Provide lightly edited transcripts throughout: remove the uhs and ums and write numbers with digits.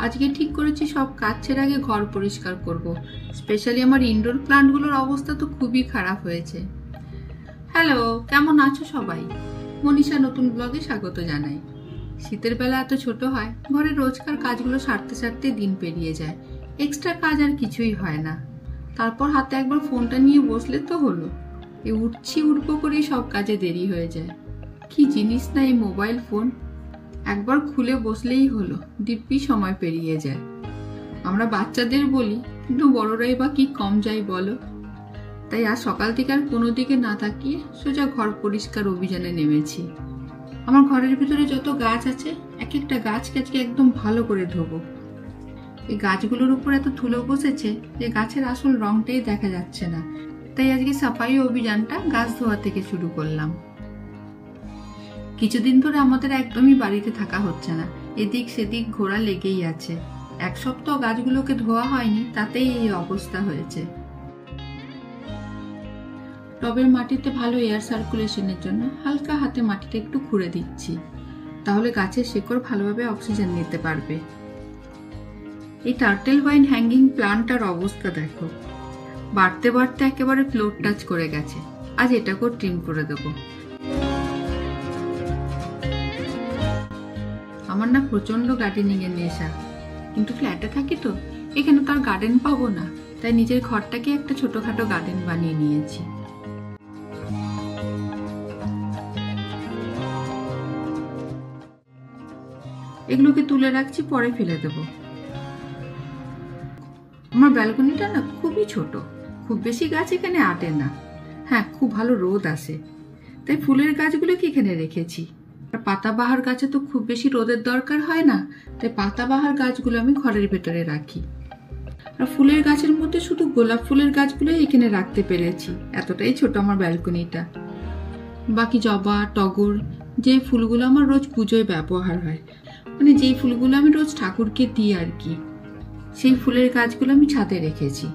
আজকে ঠিক করেছি সব কাজ ছেড়ে আগে ঘর পরিষ্কার করব। স্পেশালি আমার ইনডোর প্লান্টগুলোর অবস্থা তো খুবই খারাপ হয়েছে। হ্যালো, কেমন আছো সবাই? মনীষা নতুন ব্লগে স্বাগত জানাই। শীতের বেলা এত ছোট হয়, ঘরের রোজকার কাজগুলো সারতে সারতে দিন পেরিয়ে যায়। এক্সট্রা কাজ আর কিছুই হয় না। তারপর হাতে একবার ফোনটা নিয়ে বসলে তো হলো। উঠবো করেই সব কাজে দেরি হয়ে যায়। কি জিনিস না এই মোবাইল ফোন, একবার খুলে বসলেই হলো, দিব্যি সময় পেরিয়ে যায়। আমরা বাচ্চাদের বলি, কিন্তু বড়রাই বা কি কম যায় বলো। তাই আজ সকাল থেকে আর কোনো দিকে না তাকিয়ে সোজা ঘর পরিষ্কার অভিযানে নেমেছি। আমার ঘরের ভিতরে যত গাছ আছে, এক একটা গাছকে আজকে একদম ভালো করে ধোবো। এই গাছগুলোর উপর এত ধুলো বসেছে যে গাছের আসল রংটাই দেখা যাচ্ছে না। তাই আজকে সাফাই অভিযানটা গাছ ধোয়া থেকে শুরু করলাম। কিছুদিন ধরে আমাদের একদমই বাড়িতে থাকা হচ্ছে না, এদিক সেদিক ঘোরা লেগেই আছে। এক সপ্তাহ গাছগুলোকে ধোয়া হয়নি, তাতেই এই অবস্থা হয়েছে। টবের মাটিতে ভালো এয়ার সার্কুলেশনের জন্য হালকা হাতে মাটিটা একটু খুঁড়ে দিচ্ছি, তাহলে গাছের শিকড় ভালোভাবে অক্সিজেন নিতে পারবে। এই টার্টেল ভাইন হ্যাঙ্গিং প্লান্টটার অবস্থা দেখো, বাড়তে বাড়তে একেবারে ফ্লোর টাচ করে গেছে। আজ এটাকেও ট্রিম করে দেবো। আমার না প্রচন্ড গার্ডেনিং এর নেশা, কিন্তু ফ্ল্যাটে থাকি তো এখানে তো আর গার্ডেন পাবো না, তাই নিজের ঘরটাকে একটা ছোটখাটো গার্ডেন বানিয়ে নিয়েছি। এগুলোকে তুলে রাখছি, পরে ফেলে দেব। আমার ব্যালকনিটা না খুবই ছোট, খুব বেশি গাছ এখানে আটে না। হ্যাঁ, খুব ভালো রোদ আসে, তাই ফুলের গাছগুলোকে এখানে রেখেছি। আর পাতাবাহার গাছে তো খুব বেশি রোদের দরকার হয় না, তাই পাতাবাহার গাছগুলো আমি ঘরের ভেতরে রাখি। আর ফুলের গাছের মধ্যে শুধু গোলাপ ফুলের গাছগুলোই এখানে রাখতে পেরেছি, এতটাই ছোট আমার ব্যালকনিটা। বাকি জবা, টগর, যে ফুলগুলো আমার রোজ পুজোয় ব্যবহার হয়, মানে যেই ফুলগুলো আমি রোজ ঠাকুরকে দিই আর কি, সেই ফুলের গাছগুলো আমি ছাদে রেখেছি।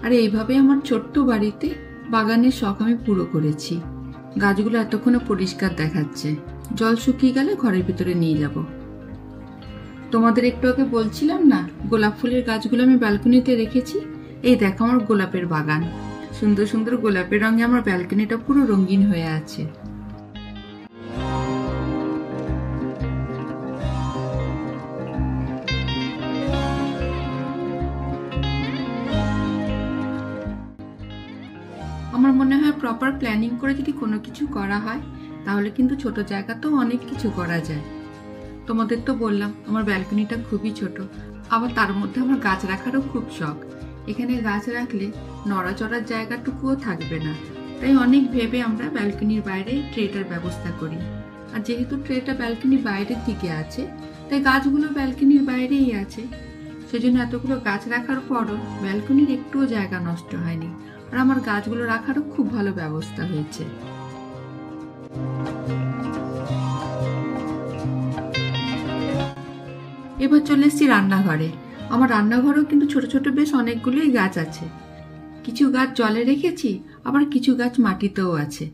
আর এইভাবে আমার ছোট্ট বাড়িতে বাগানের শখ আমি পুরো করেছি। গাছগুলো এতক্ষণে পরিষ্কার দেখাচ্ছে, জল শুকিয়ে গেলে ঘরের ভিতরে নিয়ে যাব। তোমাদের একটু আগে বলছিলাম না, গোলাপ ফুলের গাছগুলো আমি ব্যালকনিতে রেখেছি। এই দেখো আমার গোলাপের বাগান, সুন্দর সুন্দর গোলাপের রঙে আমার ব্যালকনিটা পুরো রঙিন হয়ে আছে। আমার মনে হয় প্রপার প্ল্যানিং করে যদি কোনো কিছু করা হয়, তাহলে কিন্তু ছোট জায়গাতেও অনেক কিছু করা যায়। তোমাদের তো বললাম আমার ব্যালকনিটা খুবই ছোট, আবার তার মধ্যে আমার গাছ রাখারও খুব শখ। এখানে গাছ রাখলে নড়াচড়ার জায়গাটুকুও থাকবে না, তাই অনেক ভেবে আমরা ব্যালকনির বাইরে ট্রেটার ব্যবস্থা করি। আর যেহেতু ট্রেটা ব্যালকনির বাইরের দিকে আছে, তাই গাছগুলো ব্যালকনির বাইরেই আছে। সেজন্য এতগুলো গাছ রাখার পরও ব্যালকনির একটুও জায়গা নষ্ট হয়নি, আর আমার গাছগুলো রাখারও খুব ভালো ব্যবস্থা হয়েছে। এবার চলে এসেছি রান্নাঘরে। আমার রান্নাঘরেও কিন্তু ছোট ছোট বেশ অনেকগুলোই গাছ আছে। কিছু গাছ জলে রেখেছি, আবার কিছু গাছ মাটিতেও আছে।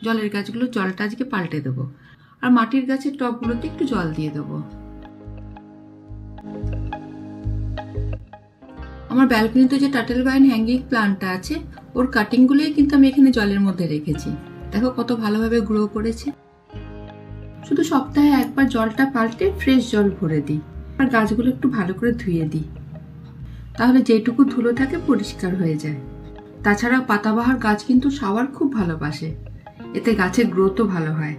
জলের গাছগুলো জলটা আজকে পাল্টে দেবো, আর মাটির গাছের টবগুলোতে একটু জল দিয়ে দেবো। আমার ব্যালকনিতে যে টার্টেল ভাইন হ্যাঙ্গিং প্লান্টটা আছে, ওর কাটিংগুলোই কিন্তু আমি এখানে জলের মধ্যে রেখেছি। দেখো কত ভালোভাবে গ্রো করেছে। শুধু সপ্তাহে একবার জলটা পাল্টে ফ্রেশ জল ভরে দিই, আর গাছগুলো একটু ভালো করে ধুয়ে দিই, তাহলে যেটুকু ধুলো থাকে পরিষ্কার হয়ে যায়। তাছাড়া পাতাবাহার গাছ কিন্তু শাওয়ার খুব ভালোবাসে, এতে গাছের গ্রোথও ভালো হয়।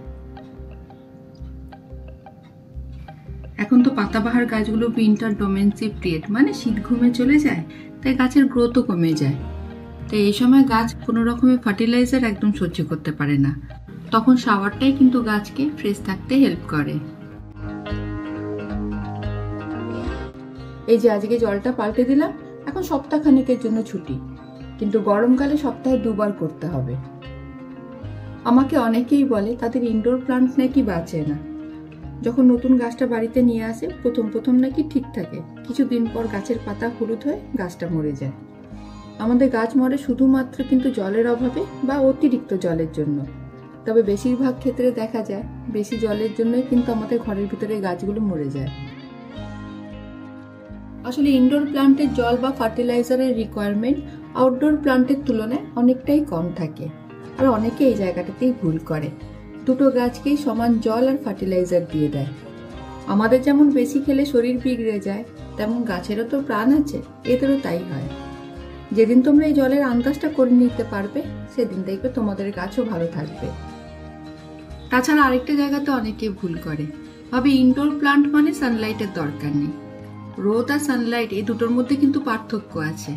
এখন তো পাতাবাহার গাছগুলো উইন্টার ডোমেন্সি পিরিয়ড, মানে শীত ঘুমে চলে যায়, তাই গাছের গ্রোথও কমে যায়। তাই এই সময় গাছ কোনো রকমের ফার্টিলাইজার একদম সহ্য করতে পারে না, তখন শাওয়ারটাই কিন্তু গাছকে ফ্রেশ থাকতে হেল্প করে। এই যে আজকে জলটা পাল্টে দিলাম, এখন সপ্তাহখানেকের জন্য ছুটি, কিন্তু গরমকালে সপ্তাহে 2 বার করতে হবে। আমাকে অনেকেই বলে তাদের ইনডোর প্লান্ট নাকি বাঁচে না। যখন নতুন গাছটা বাড়িতে নিয়ে আসে প্রথম প্রথম নাকি ঠিক থাকে, কিছুদিন পর গাছের পাতা হলুদ হয়ে গাছটা মরে যায়। আমাদের গাছ মরে শুধুমাত্র কিন্তু জলের অভাবে বা অতিরিক্ত জলের জন্য। তবে বেশিরভাগ ক্ষেত্রে দেখা যায় বেশি জলের জন্যই কিন্তু আমাদের ঘরের ভিতরে গাছগুলো মরে যায়। আসলে ইনডোর প্লান্টের জল বা ফার্টিলাইজারের রিকোয়ারমেন্ট আউটডোর প্লান্টের তুলনায় অনেকটাই কম থাকে, আর অনেকে এই জায়গাটাতেই ভুল করে, দুটো গাছকেই সমান জল আর ফার্টিলাইজার দিয়ে দেয়। আমাদের যেমন বেশি খেলে শরীর বিগড়ে যায়, তেমন গাছেরও তো প্রাণ আছে, এদেরও তাই হয়। যেদিন তোমরা এই জলের আন্দাজটা করে নিতে পারবে, সেদিন দেখবে তোমাদের গাছও ভালো থাকবে। তাছাড়া আরেকটা জায়গাতে অনেকে ভুল করে, ভাবে ইনডোর প্লান্ট মানে সানলাইটের দরকার নেই। রোদ আর সানলাইট এই দুটোর মধ্যে কিন্তু পার্থক্য আছে।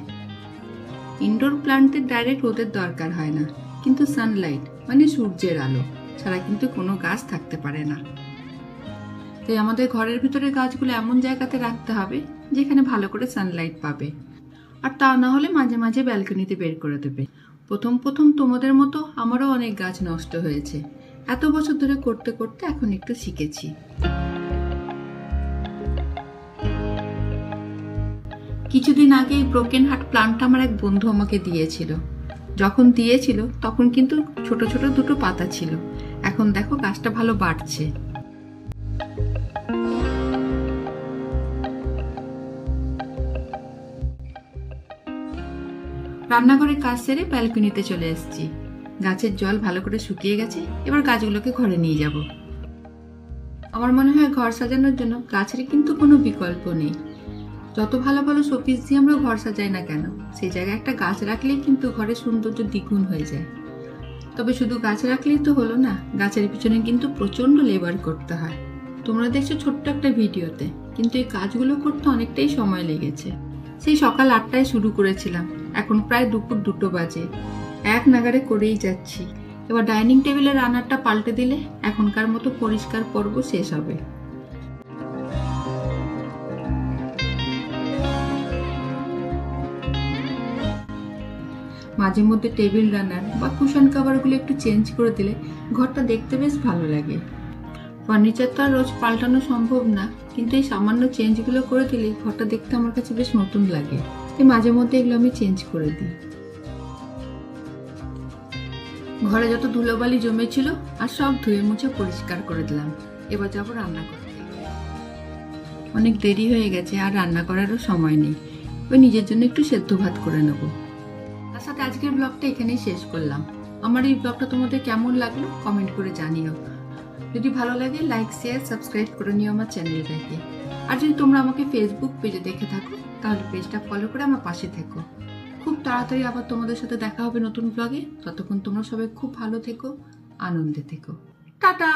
ইনডোর প্লান্টের ডাইরেক্ট রোদের দরকার হয় না, কিন্তু সানলাইট মানে সূর্যের আলো ছাড়া কিন্তু কোনো গাছ থাকতে পারে না। তাই আমাদের ঘরের ভিতরে গাছগুলো এমন জায়গাতে রাখতে হবে যেখানে ভালো করে সানলাইট পাবে, আর তা না হলে মাঝে মাঝে ব্যালকনিতে বের করে দেবে। প্রথম প্রথম তোমাদের মতো আমারও অনেক গাছ নষ্ট হয়েছে, এত বছর ধরে করতে করতে এখন একটু শিখেছি। কিছুদিন আগে এই ব্রোকেন হার্ট প্লান্টটা আমার এক বন্ধু আমাকে দিয়েছিল। যখন দিয়েছিল তখন কিন্তু ছোট ছোট দুটো পাতা ছিল, এখন দেখো গাছটা ভালো বাড়ছে। রান্নাঘরে কাজ সেরে ব্যালকনিতে চলে এসেছি। গাছের জল ভালো করে শুকিয়ে গেছে, এবার গাছগুলোকে ঘরে নিয়ে যাব। আমার মনে হয় ঘর সাজানোর জন্য গাছের কিন্তু কোনো বিকল্প নেই। যত ভালো ভালো শোপিস দিয়ে আমরা ঘর সাজাই না কেন, সেই জায়গায় একটা গাছ রাখলেই কিন্তু ঘরের সৌন্দর্য দ্বিগুণ হয়ে যায়। তবে শুধু গাছ রাখলেই তো হলো না, গাছের পিছনে কিন্তু প্রচন্ড লেবার করতে হয়। তোমরা দেখছো ছোট্ট একটা ভিডিওতে, কিন্তু এই কাজগুলো করতে অনেকটাই সময় লেগেছে। সেই সকাল 8টায় শুরু করেছিলাম, এখন প্রায় দুপুর 2টো বাজে, এক নাগারে করেই যাচ্ছি। এবার ডাইনিং টেবিলের রান্নাটা পাল্টে দিলে এখনকার মতো পরিষ্কার পর্ব শেষ হবে। মাঝে মধ্যে টেবিল রানার বা কুশন কাভারগুলো একটু চেঞ্জ করে দিলে ঘরটা দেখতে বেশ ভালো লাগে। ফার্নিচার তো আর রোজ পাল্টানো সম্ভব না, কিন্তু এই সামান্য চেঞ্জগুলো করে দিলে ঘরটা দেখতে আমার কাছে বেশ নতুন লাগে। তাই মাঝে মধ্যে এগুলো আমি চেঞ্জ করে দিই। ঘরে যত ধুলোবালি জমেছিল আর সব ধুয়ে মুছে পরিষ্কার করে দিলাম। এবার যাবো রান্না করতে। অনেক দেরি হয়ে গেছে, আর রান্না করারও সময় নেই, ওই নিজের জন্য একটু সেদ্ধ ভাত করে নেব। তার সাথে আজকের ব্লগটা এখানেই শেষ করলাম। আমার এই ব্লগটা তোমাদের কেমন লাগলো কমেন্ট করে জানিও। যদি ভালো লাগে লাইক শেয়ার সাবস্ক্রাইব করে নিও আমার চ্যানেলটাকে। আর যদি তোমরা আমাকে ফেসবুক পেজে দেখে থাকো, তাহলে পেজটা ফলো করে আমার পাশে থেকো। খুব তাড়াতাড়ি আবার তোমাদের সাথে দেখা হবে নতুন ব্লগে। ততক্ষণ তোমরা সবাই খুব ভালো থেকো, আনন্দে থেকো। টাটা।